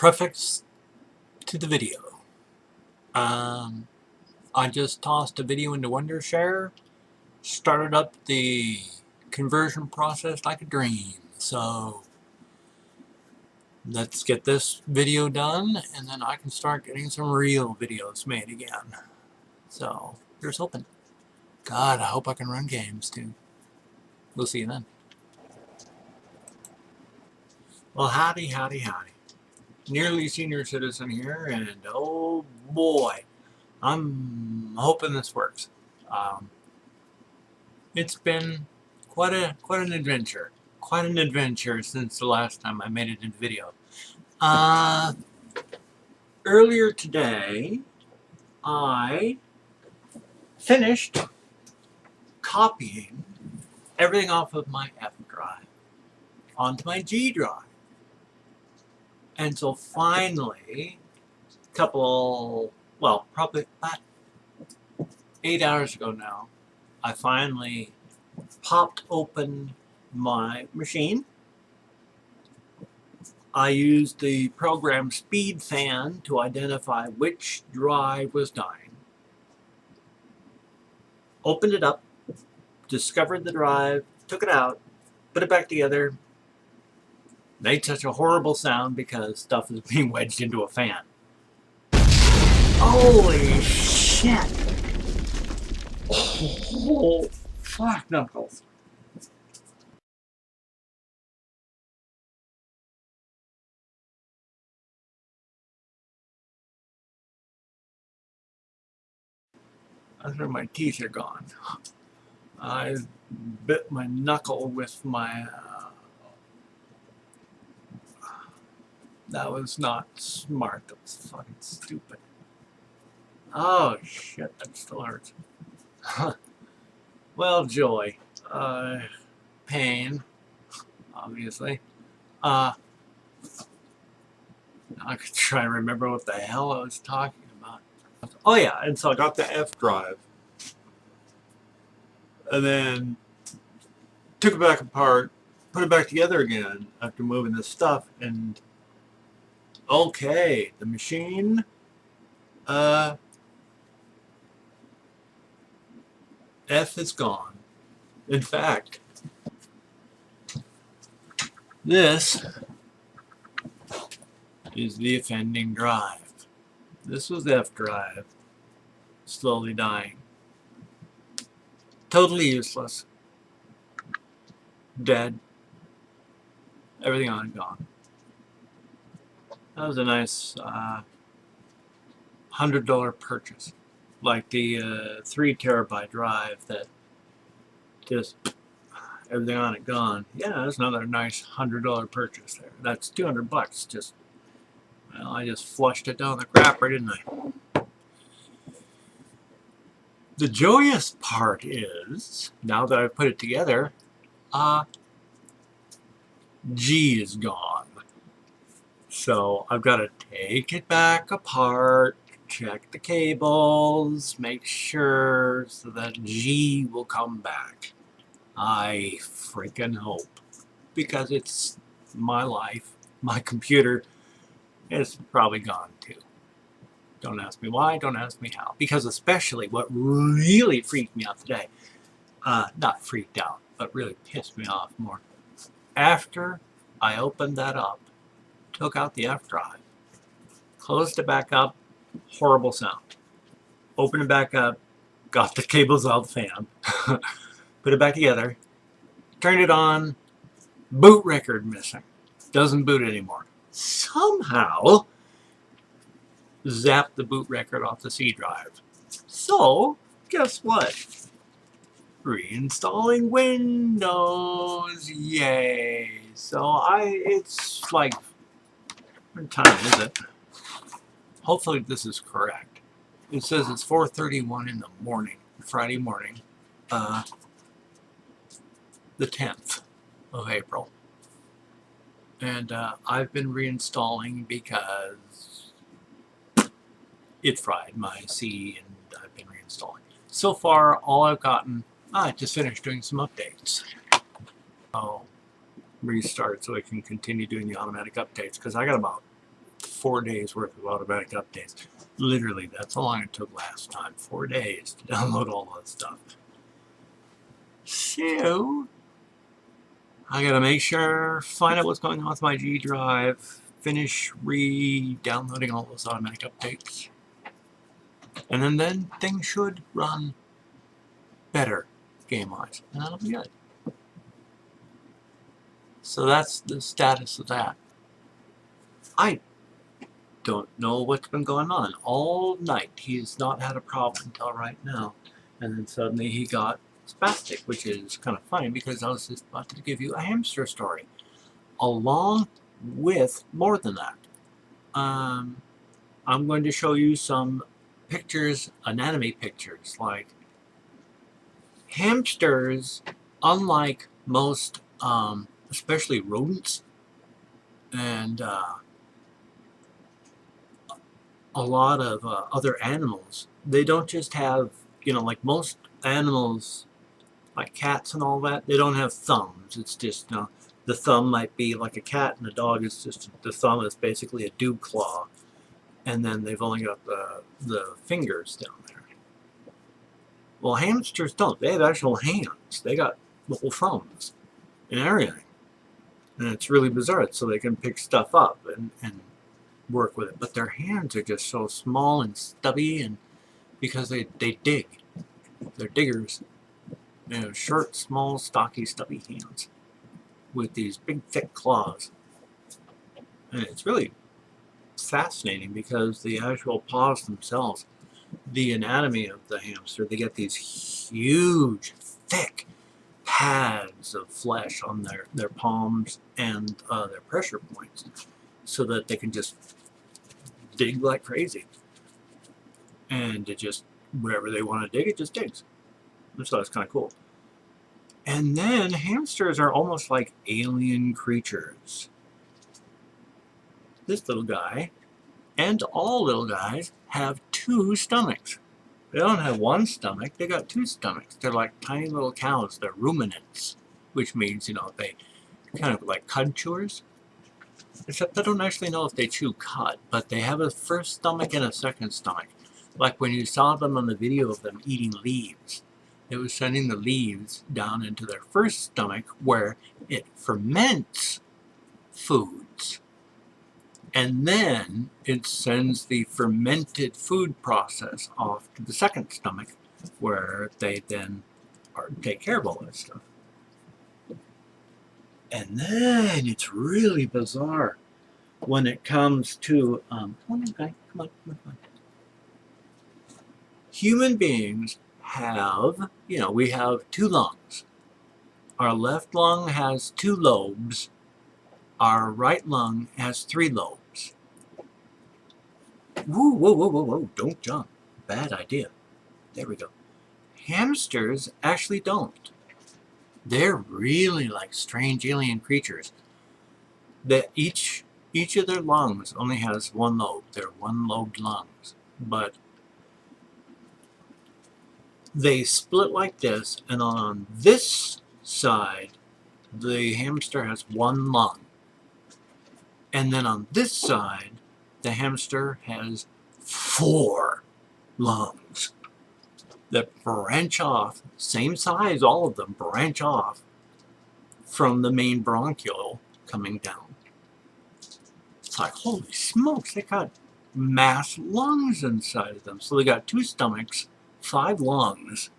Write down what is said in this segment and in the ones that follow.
Preface to the video. I just tossed a video into Wondershare, started up the conversion process like a dream. So let's get this video done and then I can start getting some real videos made again. So here's hoping. God, I hope I can run games too. We'll see you then. Well, howdy, howdy, howdy. Nearly senior citizen here, and oh boy, I'm hoping this works. It's been quite an adventure. Quite an adventure since the last time I made it in video. Earlier today, I finished copying everything off of my F drive onto my G drive. And so finally, probably about 8 hours ago now, I finally popped open my machine. I used the program Speed Fan to identify which drive was dying. Opened it up, discovered the drive, took it out, put it back together. Made such a horrible sound because stuff is being wedged into a fan. Holy shit! Oh, fuck knuckles. That's where my teeth are gone. I bit my knuckle with my... that was not smart. That was fucking stupid. Oh shit, that still hurts. Well, joy. Pain. Obviously. I could try and remember what the hell I was talking about. Oh yeah, and so I got the F drive. And then took it back apart, put it back together again after moving this stuff, and okay, the machine F is gone. In fact, this is the offending drive. This was F drive, slowly dying. Totally useless. Dead. Everything on it gone. That was a nice $100 purchase. Like the 3 terabyte drive that just everything on it gone. Yeah, that's another nice $100 purchase there. That's 200 bucks. Just, well, I just flushed it down the crapper, didn't I? The joyous part is, now that I've put it together, G is gone. So I've got to take it back apart, check the cables, make sure so that G will come back. I freaking hope. Because it's my life, my computer is probably gone too. Don't ask me why, don't ask me how. Because especially what really freaked me out today, not freaked out, but really pissed me off more. After I opened that up, took out the F drive, closed it back up, horrible sound. Opened it back up, got the cables out of the fan, put it back together, turned it on, boot record missing. Doesn't boot anymore. Somehow zapped the boot record off the C drive. So, guess what? Reinstalling Windows, yay! So it's like, what time is it? Hopefully this is correct. It says it's 4:31 in the morning, Friday morning, the 10th of April. And I've been reinstalling because it fried my C and I've been reinstalling. So far, all I've gotten, I just finished doing some updates. I'll restart so I can continue doing the automatic updates because I got about 4 days worth of automatic updates. Literally, that's how long it took last time. 4 days to download all that stuff. So, I gotta make sure, find out what's going on with my G drive, finish re-downloading all those automatic updates. And then things should run better game-wise, and that'll be good. So that's the status of that. I don't know what's been going on. All night he's not had a problem until right now. And then suddenly he got spastic, which is kind of funny because I was just about to give you a hamster story. Along with more than that. I'm going to show you some pictures, anatomy pictures, like hamsters, unlike most, especially rodents, and a lot of other animals, they don't just have, you know, like most animals, like cats and all that, they don't have thumbs. It's just, you know, the thumb might be like a cat, and the dog is just, the thumb is basically a dew claw. And then they've only got the fingers down there. Well, hamsters don't. They have actual hands. They got little thumbs and everything. And it's really bizarre. So they can pick stuff up and work with it. But their hands are just so small and stubby, and because they dig. They're diggers. They have short, small, stocky, stubby hands with these big, thick claws. And it's really fascinating because the actual paws themselves, the anatomy of the hamster, they get these huge, thick pads of flesh on their palms and their pressure points so that they can just dig like crazy. And it just, wherever they want to dig, it just digs. So that's kind of cool. And then hamsters are almost like alien creatures. This little guy, and all little guys, have 2 stomachs. They don't have one stomach, they got 2 stomachs. They're like tiny little cows. They're ruminants, which means, you know, they kind of like cud chewers. Except I don't actually know if they chew cud, but they have a first stomach and a second stomach. Like when you saw them on the video of them eating leaves. It was sending the leaves down into their first stomach where it ferments foods. And then it sends the fermented food process off to the second stomach where they then take care of all that stuff. And then it's really bizarre when it comes to, come on, guy, come on. Human beings have, you know, we have 2 lungs. Our left lung has 2 lobes. Our right lung has 3 lobes. Whoa, don't jump. Bad idea. There we go. Hamsters actually don't. They're really like strange alien creatures. That each of their lungs only has 1 lobe. They're 1-lobed lungs. But they split like this, and on this side, the hamster has 1 lung. And then on this side, the hamster has 4 lungs that branch off, same size, all of them branch off from the main bronchiole coming down. It's like, holy smokes, they got mass lungs inside of them. So they got 2 stomachs, 5 lungs.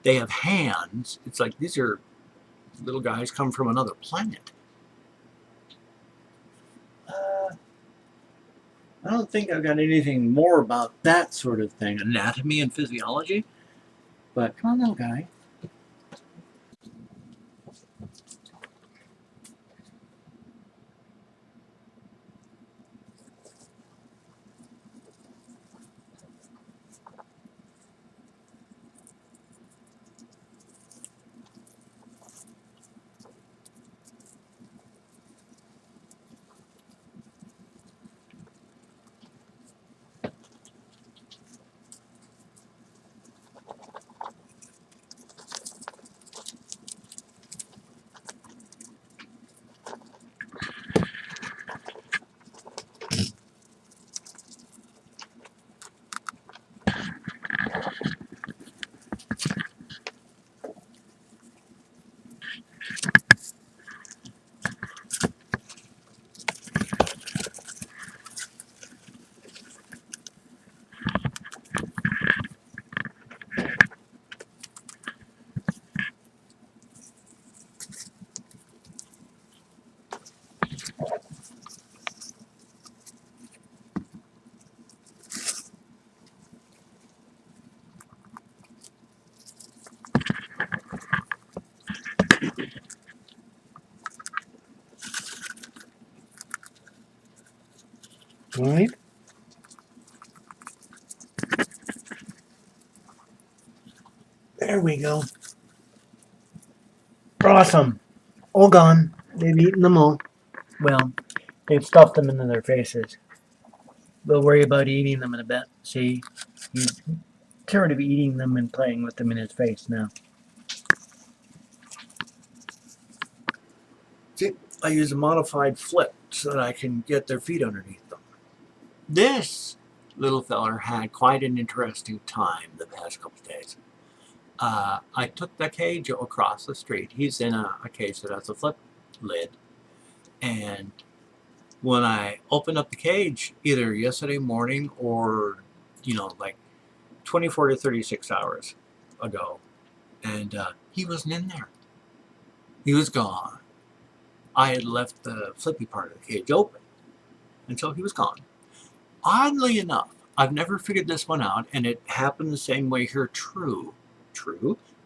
They have hands. It's like these are little guys come from another planet. I don't think I've got anything more about that sort of thing, anatomy and physiology. But come on, little guy. Right? There we go. Awesome. All gone. They've eaten them all. Well, they've stuffed them into their faces. We'll worry about eating them in a bit. See, he's tired of eating them and playing with them in his face now. See, I use a modified flip so that I can get their feet underneath them. This little feller had quite an interesting time the past couple of days. I took the cage across the street. He's in a cage that has a flip lid. And when I opened up the cage, either yesterday morning or, like 24 to 36 hours ago, and he wasn't in there. He was gone. I had left the flippy part of the cage open, and so he was gone. Oddly enough, I've never figured this one out, and it happened the same way here. True,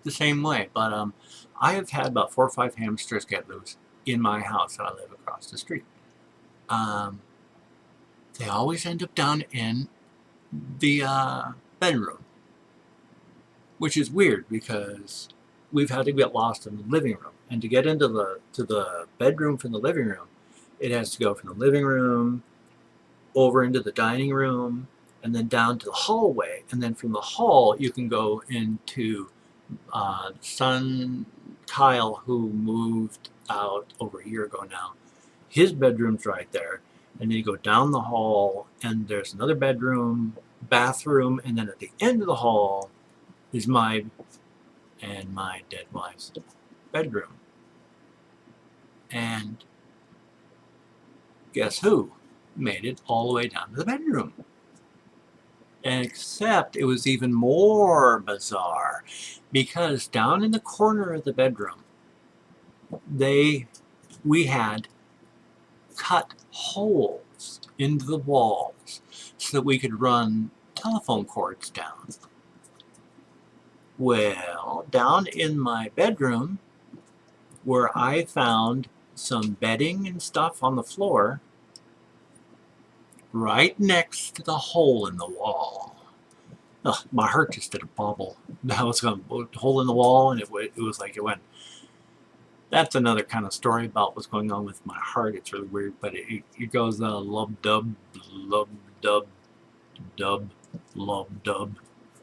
the same way. But I have had about 4 or 5 hamsters get loose in my house that I live across the street. They always end up down in the bedroom, which is weird because we've had to get lost in the living room, and to get into the bedroom from the living room, it has to go from the living room over into the dining room and then down to the hallway, and then from the hall you can go into son Kyle, who moved out over a year ago now. His bedroom's right there, and then you go down the hall and there's another bedroom, bathroom, and then at the end of the hall is my and my dead wife's bedroom. And guess who made it all the way down to the bedroom? And except it was even more bizarre because down in the corner of the bedroom, we had cut holes into the walls so that we could run telephone cords down. Well, down in my bedroom, where I found some bedding and stuff on the floor, right next to the hole in the wall. Ugh, my heart just did a bobble. That was a hole in the wall, and it was like it went. That's another kind of story about what's going on with my heart. It's really weird, but it goes lub dub, lub dub, dub, lub dub.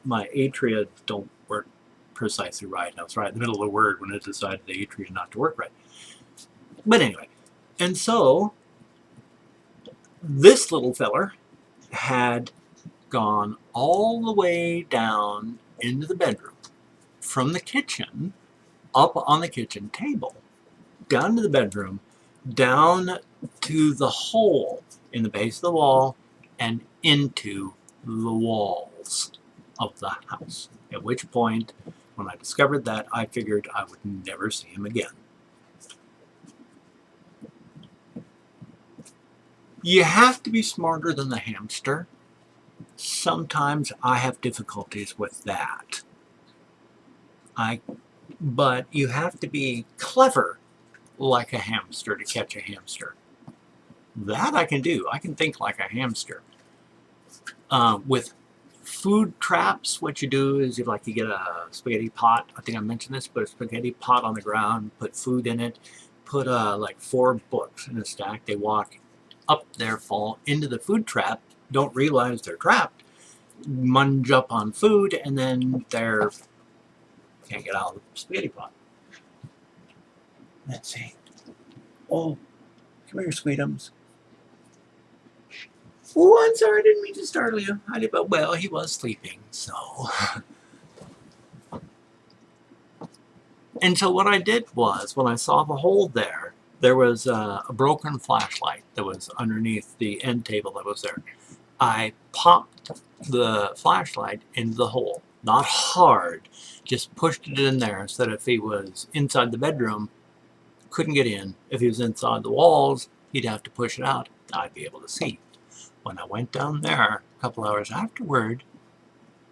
My atria don't work precisely right. I was right in the middle of the word when it decided the atria not to work right. But anyway, and so this little feller had gone all the way down into the bedroom from the kitchen, up on the kitchen table, down to the bedroom, down to the hole in the base of the wall, and into the walls of the house. At which point, when I discovered that, I figured I would never see him again. You have to be smarter than the hamster. Sometimes I have difficulties with that. But you have to be clever like a hamster to catch a hamster. That I can do. I can think like a hamster. With food traps, what you do is you get a spaghetti pot. I think I mentioned this, put a spaghetti pot on the ground, put food in it, put like 4 books in a stack. They walk up there, fall into the food trap, don't realize they're trapped, munge up on food, and then they're can't get out of the spaghetti pot. Let's see. Oh, come here, sweetums. Oh, I'm sorry, I didn't mean to startle you. But well, he was sleeping, so. And so what I did was, when I saw the hole there was a broken flashlight that was underneath the end table that was there. I popped the flashlight into the hole. Not hard, just pushed it in there so that if he was inside the bedroom, couldn't get in. If he was inside the walls, he'd have to push it out. I'd be able to see. When I went down there a couple hours afterward,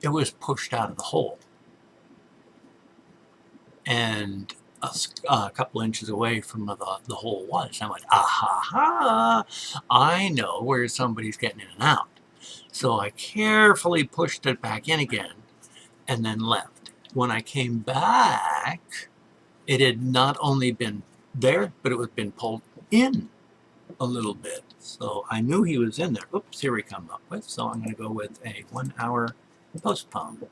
it was pushed out of the hole. And a couple inches away from the hole was. I went, ah ha, I know where somebody's getting in and out. So I carefully pushed it back in again and then left. When I came back, it had not only been there, but it had been pulled in a little bit. So I knew he was in there. Oops, here we come up with. So I'm going to go with a 1 hour postpone.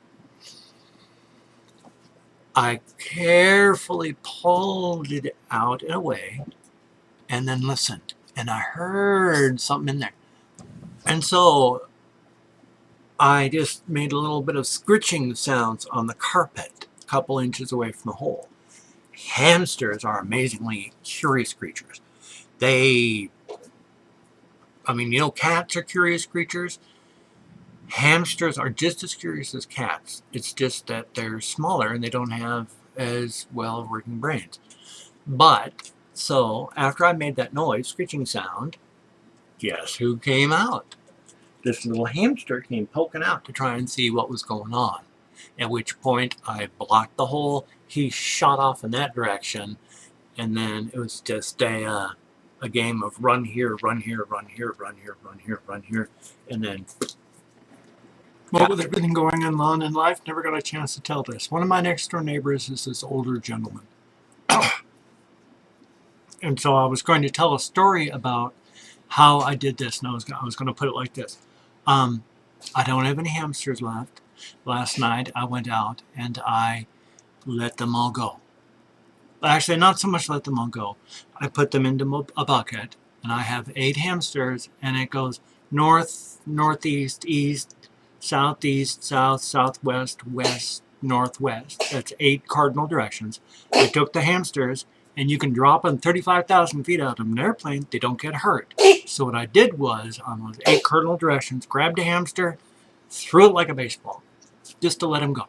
I carefully pulled it out and away and then listened. And I heard something in there. And so I just made a little bit of scritching sounds on the carpet a couple inches away from the hole. Hamsters are amazingly curious creatures. I mean, you know, cats are curious creatures. Hamsters are just as curious as cats. It's just that they're smaller and they don't have as well working brains. But, so, after I made that noise, screeching sound, guess who came out? This little hamster came poking out to try and see what was going on. At which point, I blocked the hole. He shot off in that direction. And then it was just a game of run here, run here, run here, run here, run here, run here. And then... Well, with everything going on in life, never got a chance to tell this. One of my next door neighbors is this older gentleman. And so I was going to tell a story about how I did this, and I was going to put it like this. I don't have any hamsters left. Last night I went out and I let them all go. Actually, not so much let them all go. I put them into a bucket, and I have 8 hamsters, and it goes north, northeast, east, southeast, south, southwest, west, northwest. That's 8 cardinal directions. I took the hamsters, and you can drop them 35,000 feet out of an airplane. They don't get hurt. So what I did was, on those 8 cardinal directions, grabbed a hamster, threw it like a baseball, just to let him go.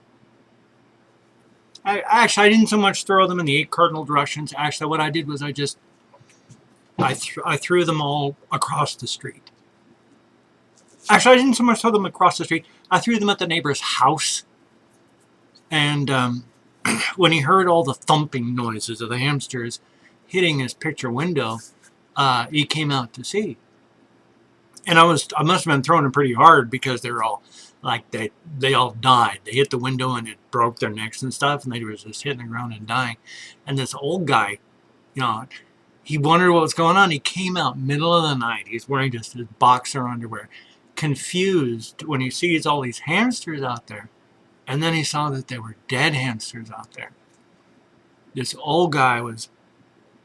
I didn't so much throw them in the 8 cardinal directions. Actually, what I did was I threw them all across the street. Actually, I didn't so much throw them across the street. I threw them at the neighbor's house. And when he heard all the thumping noises of the hamsters hitting his picture window, he came out to see. And I must have been throwing them pretty hard because they were all like they all died. They hit the window and it broke their necks and stuff, and they were just hitting the ground and dying. And this old guy, you know, he wondered what was going on. He came out middle of the night. He's wearing just his boxer underwear, confused when he sees all these hamsters out there. And then he saw that there were dead hamsters out there. This old guy was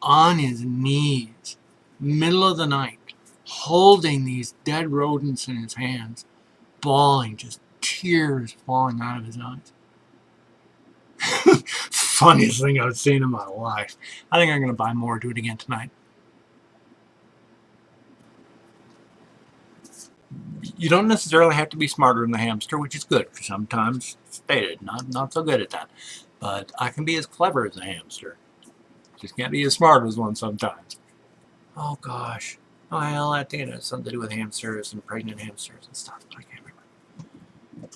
on his knees, middle of the night, holding these dead rodents in his hands, bawling, just tears falling out of his eyes. Funniest thing I've seen in my life. I think I'm going to buy more, do it again tonight. You don't necessarily have to be smarter than the hamster, which is good, for sometimes stated. Not so good at that. But I can be as clever as a hamster. Just can't be as smart as one sometimes. Oh gosh. Well, I think it has something to do with hamsters and pregnant hamsters and stuff. I can't remember.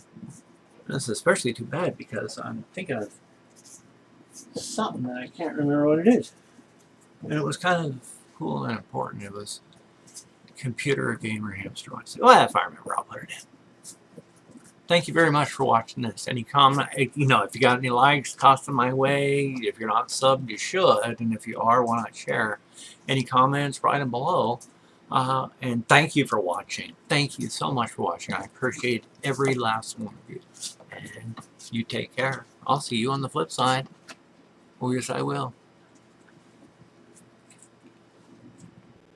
This is especially too bad because I'm thinking of something that I can't remember what it is. And it was kind of cool and important. It was computer gamer hamster. Well, if I remember, I'll put it in. Thank you very much for watching this. Any comment, you know, if you got any likes, toss them my way. If you're not subbed, you should. And if you are, why not share? Any comments, write them below. And thank you for watching. Thank you so much for watching. I appreciate every last one of you. And you take care. I'll see you on the flip side. Oh, yes, I will.